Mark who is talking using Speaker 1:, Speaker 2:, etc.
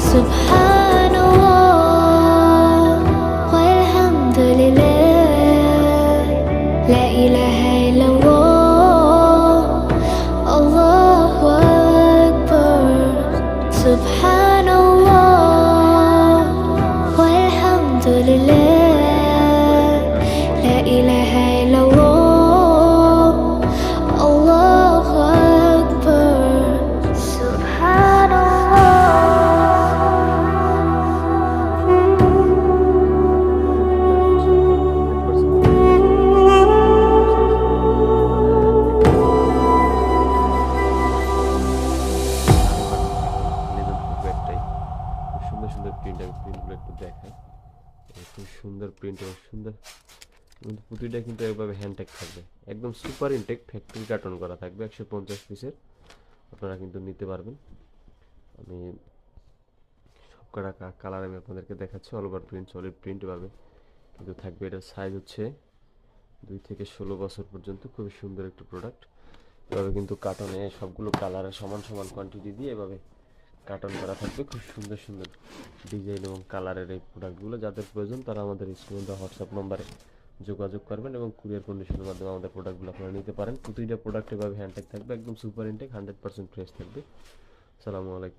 Speaker 1: Subhanallah walhamdulillah, la ilaha illallah, Allahu akbar. Subhanallah walhamdulillah, la ilaha illallah, Allahu akbar.
Speaker 2: ব্যাগটাই খুব সুন্দর সুন্দর print, আমি প্রিন্টগুলো একটু দেখাই। খুব সুন্দর প্রিন্ট এবং সুন্দর, কিন্তু প্রতিটা কিন্তু এভাবে হ্যান্ডটেক থাকবে, একদম সুপার ইনটেক ফ্যাক্টরি কার্টন করা থাকবে 150 পিসের। আপনারা কিন্তু নিতে পারবেন। আমি সবকটা কালার আমি আপনাদেরকে দেখাচ্ছি। All over print, solid print এভাবে কিন্তু থাকবে। এটার সাইজ হচ্ছে 2 থেকে 16 বছর পর্যন্ত। খুবই সুন্দর একটা প্রোডাক্ট। এভাবে কিন্তু কার্টনে সবগুলো কালারের সমান সমান কোয়ান্টিটি দিয়ে এভাবে কার্টন করা থাকবে। খুব সুন্দর সুন্দর ডিজাইন এবং কালারের এই প্রোডাক্টগুলো যাদের প্রয়োজন তারা আমাদের স্ক্রিনে দেওয়া হোয়াটসঅ্যাপ নম্বরে যোগাযোগ করবেন এবং কুরিয়ার কন্ডিশনের মাধ্যমে আমাদের প্রোডাক্টগুলো আপনারা নিতে পারেন। প্রতিটা প্রোডাক্ট এভাবে হ্যান্ডটেক থাকবে, একদম সুপার ইনটেক, 100% ফ্রেশ থাকবে। আসসালামু আলাইকুম।